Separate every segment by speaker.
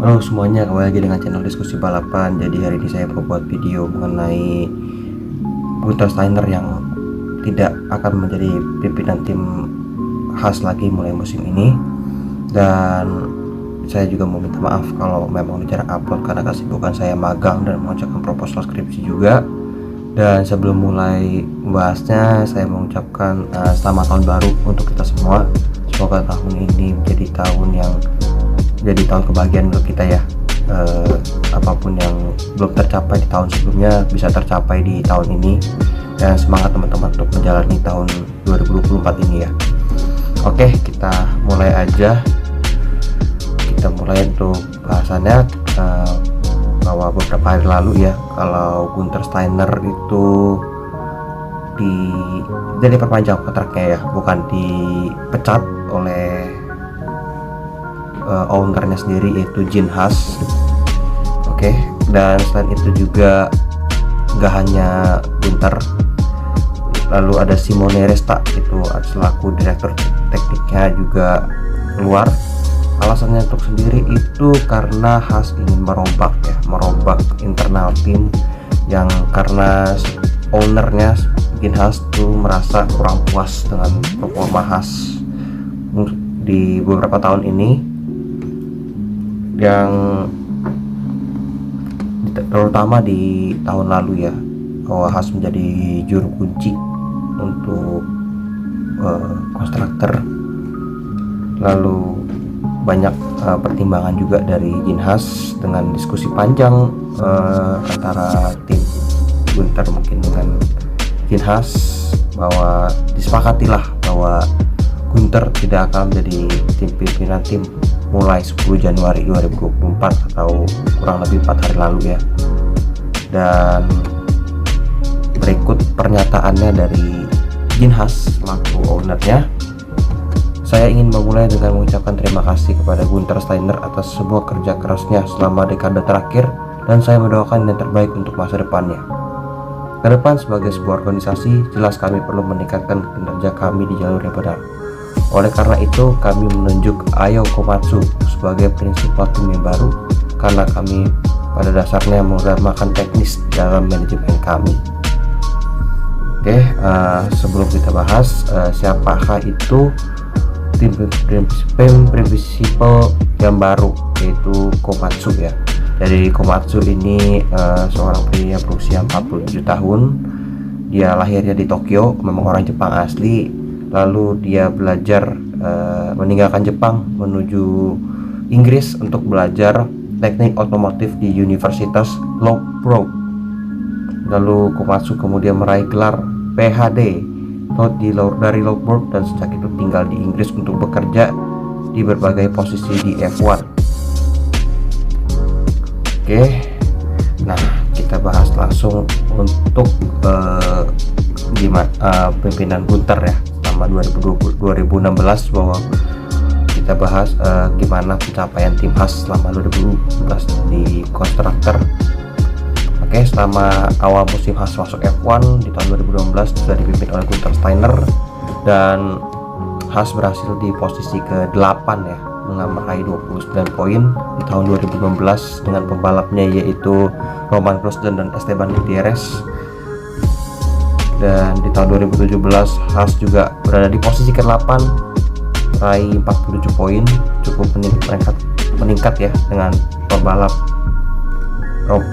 Speaker 1: Halo semuanya, kembali lagi dengan channel diskusi balapan. Jadi hari ini saya membuat video mengenai Gunther Steiner yang tidak akan menjadi pimpinan tim Haas lagi mulai musim ini. Dan saya juga mau minta maaf kalau memang jarang upload karena kesibukan saya magang dan mengerjakan proposal skripsi juga. Dan sebelum mulai membahasnya, saya mengucapkan selamat tahun baru untuk kita semua. Semoga tahun ini menjadi tahun kebahagiaan untuk kita ya. Apapun yang belum tercapai di tahun sebelumnya bisa tercapai di tahun ini, dan semangat teman-teman untuk menjalani tahun 2024 ini ya. Oke, kita mulai aja. Kita mulai untuk bahasannya bahwa beberapa hari lalu ya, kalau Gunther Steiner itu jadi perpanjang kontraknya ya, bukan dipecat oleh ownernya sendiri, yaitu Gene Haas. Oke, dan selain itu juga gak hanya Gunther, lalu ada Simone Resta itu selaku direktur tekniknya juga keluar. Alasannya untuk sendiri itu karena Haas ingin merombak internal tim, yang karena ownernya Gene Haas tuh merasa kurang puas dengan performa Haas di beberapa tahun ini, yang terutama di tahun lalu ya, bahwa Haas menjadi juru kunci untuk konstruktor. Lalu banyak pertimbangan juga dari Gene Haas dengan diskusi panjang antara tim Gunther mungkin dengan Gene Haas, bahwa disepakatilah bahwa Gunther tidak akan menjadi pimpinan tim mulai 10 Januari 2024 atau kurang lebih 4 hari lalu ya. Dan berikut pernyataannya dari Gene Haas selaku ownernya. Saya ingin memulai dengan mengucapkan terima kasih kepada Gunther Steiner atas semua kerja kerasnya selama dekade terakhir, dan saya mendoakan yang terbaik untuk masa depannya. Ke depan sebagai sebuah organisasi, jelas kami perlu meningkatkan kinerja kami di jalur yang benar. Oleh karena itu, kami menunjuk Ayo Komatsu sebagai prinsipal tim yang baru, karena kami pada dasarnya mengutamakan teknis dalam manajemen kami. Oke, sebelum kita bahas siapakah itu tim prinsipal yang baru, yaitu Komatsu ya. Jadi Komatsu ini seorang pria berusia 47 tahun. Dia lahirnya di Tokyo, memang orang Jepang asli. Lalu dia belajar meninggalkan Jepang menuju Inggris untuk belajar teknik otomotif di Universitas Loughborough. Lalu Komatsu kemudian meraih gelar PhD dari Loughborough, dan sejak itu tinggal di Inggris untuk bekerja di berbagai posisi di F1. Oke, nah kita bahas langsung untuk pimpinan Gunther ya selama 2016, bahwa kita bahas gimana pencapaian tim Haas selama 2016 di konstruktor. Oke, selama awal musim Haas masuk F1 di tahun 2016 sudah dipimpin oleh Gunther Steiner, dan Haas berhasil di posisi ke-8 ya, dengan meraih 29 poin di tahun 2016 dengan pembalapnya yaitu Romain Grosjean dan Esteban Gutierrez. Dan di tahun 2017 Haas juga berada di posisi ke-8 meraih 47 poin, cukup meningkat ya dengan pembalap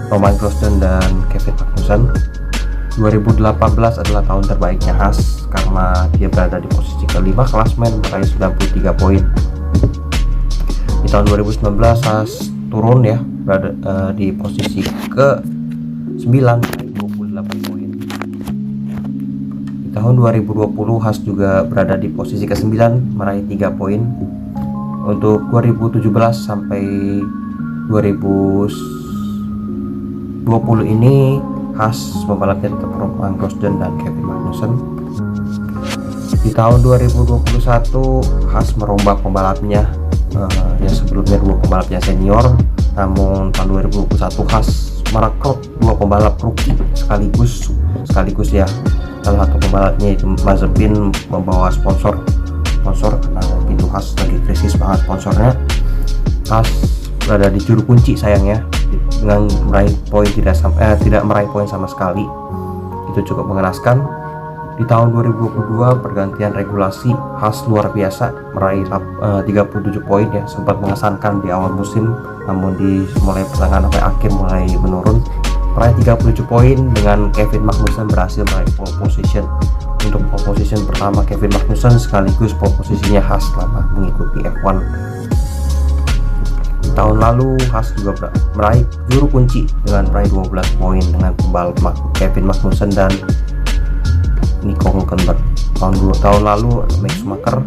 Speaker 1: Romain Grosjean dan Kevin Magnussen. 2018 adalah tahun terbaiknya Haas karena dia berada di posisi ke-5 klasemen meraih 93 poin. Di tahun 2019 Haas turun ya, berada di posisi ke-9 meraih 28 poin. Di tahun 2020 Haas juga berada di posisi ke-9 meraih 3 poin. Untuk 2017 sampai 2020 ini Haas pembalapnya tetap Romain Grosjean dan Kevin Magnussen. Di tahun 2021 Haas merombak pembalapnya, yang sebelumnya 2 pembalapnya senior, namun tahun 2021 Haas merekrut 2 pembalap rookie sekaligus ya. Salah satu pembalapnya itu Mazepin membawa sponsor karena pintu Haas lagi krisis banget sponsornya. Haas berada di juru kunci sayangnya, dengan meraih poin tidak meraih poin sama sekali. Itu cukup mengenaskan. Di tahun 2022 pergantian regulasi Haas luar biasa, meraih 37 poin ya, sempat mengesankan di awal musim, namun di mulai pertengahan sampai akhir mulai menurun. Meraih 37 poin dengan Kevin Magnussen berhasil meraih pole position. Untuk pole position pertama Kevin Magnussen sekaligus pole posisinya Haas selama mengikuti F1. Tahun lalu Haas juga meraih juru kunci dengan meraih 12 poin dengan pembalap Kevin Magnussen dan Nico Hülkenberg. Tahun lalu Mick Schumacher.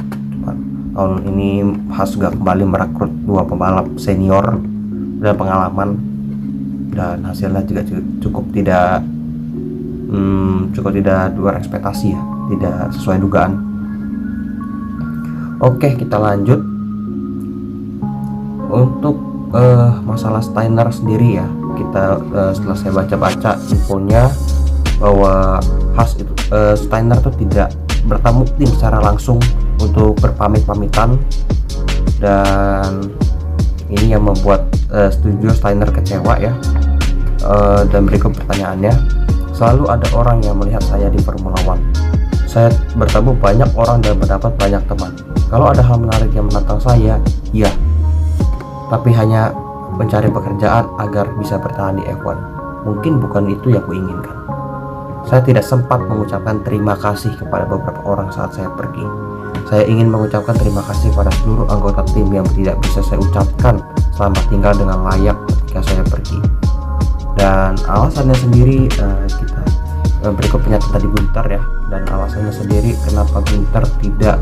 Speaker 1: Tahun ini Haas juga kembali merekrut 2 pembalap senior dan pengalaman, dan hasilnya juga cukup tidak luar ekspektasi ya, tidak sesuai dugaan. Oke, kita lanjut. Untuk masalah Steiner sendiri ya, kita setelah saya baca-baca infonya bahwa Haas itu Steiner tuh tidak bertemu tim secara langsung untuk berpamit-pamitan, dan ini yang membuat studio Steiner kecewa ya. Dan berikut pertanyaannya: selalu ada orang yang melihat saya di Formula One. Saya bertemu banyak orang dan mendapat banyak teman. Kalau ada hal menarik yang menantang saya, ya, tapi hanya mencari pekerjaan agar bisa bertahan di F1. Mungkin bukan itu yang kuinginkan. Saya tidak sempat mengucapkan terima kasih kepada beberapa orang saat saya pergi. Saya ingin mengucapkan terima kasih pada seluruh anggota tim yang tidak bisa saya ucapkan selama tinggal dengan layak ketika saya pergi. Dan alasannya sendiri kita berikut pernyataan tadi Gunter ya, dan alasannya sendiri kenapa Gunter tidak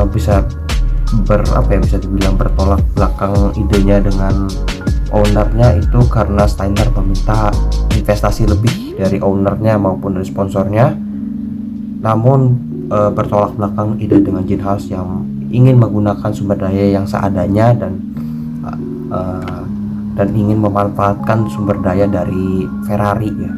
Speaker 1: bisa bisa dibilang bertolak belakang idenya dengan ownernya, itu karena Steiner meminta investasi lebih dari ownernya maupun dari sponsornya, namun bertolak belakang ide dengan Gene Haas yang ingin menggunakan sumber daya yang seadanya dan ingin memanfaatkan sumber daya dari Ferrari ya,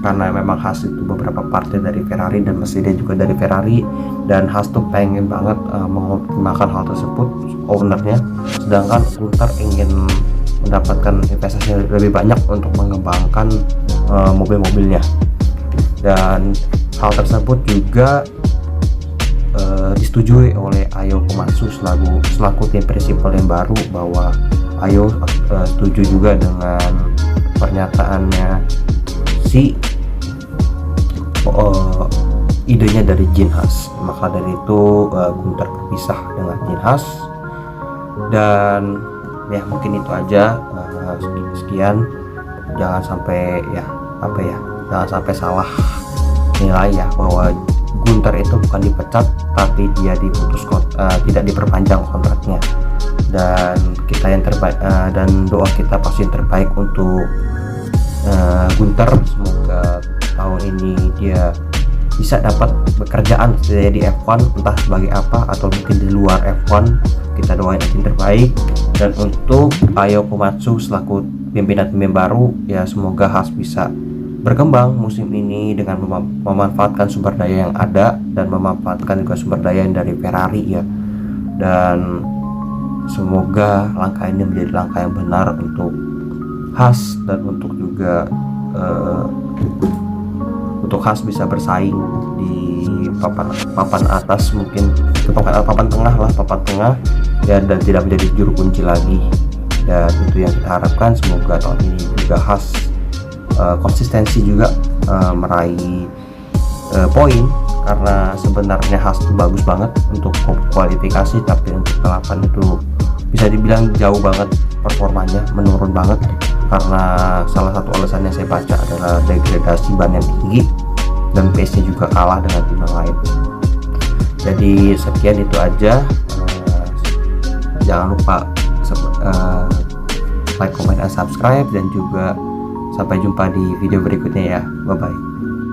Speaker 1: karena memang Haas itu beberapa partai dari Ferrari dan mesinnya juga dari Ferrari, dan Haas tuh pengen banget mengoptimalkan hal tersebut ownernya, sedangkan Gunter ingin mendapatkan investasi lebih banyak untuk mengembangkan mobil-mobilnya. Dan hal tersebut juga disetujui oleh Ayo Komatsu selaku tim prinsipal yang baru, bahwa Ayo setuju juga dengan pernyataannya idenya dari Gene Haas. Maka dari itu Gunter berpisah dengan Gene Haas, dan ya mungkin itu aja. Sekian, jangan sampai jangan sampai salah nilai ya, bahwa Gunter itu bukan dipecat tapi dia tidak diperpanjang kontraknya, dan kita yang terbaik dan doa kita pasti yang terbaik untuk Gunter. Semoga tahun ini dia bisa dapat pekerjaan di F1, entah sebagai apa atau mungkin di luar F1. Kita doain yang terbaik. Dan untuk Ayo Komatsu selaku pimpinan baru ya, semoga Haas bisa berkembang musim ini dengan memanfaatkan sumber daya yang ada dan memanfaatkan juga sumber daya yang dari Ferrari ya, dan semoga langkah ini menjadi langkah yang benar untuk Haas, dan untuk juga untuk Haas bisa bersaing di papan atas, mungkin papan tengah ya, dan tidak menjadi juru kunci lagi. Dan itu yang kita harapkan. Semoga tahun ini juga Haas konsistensi juga meraih poin, karena sebenarnya Haas itu bagus banget untuk kualifikasi, tapi untuk balapan itu bisa dibilang jauh banget performanya, menurun banget, karena salah satu alasan yang saya baca adalah degradasi ban yang tinggi dan pace-nya juga kalah dengan tim yang lain. Jadi sekian itu aja. Jangan lupa like, comment, dan subscribe, dan juga sampai jumpa di video berikutnya ya. Bye bye.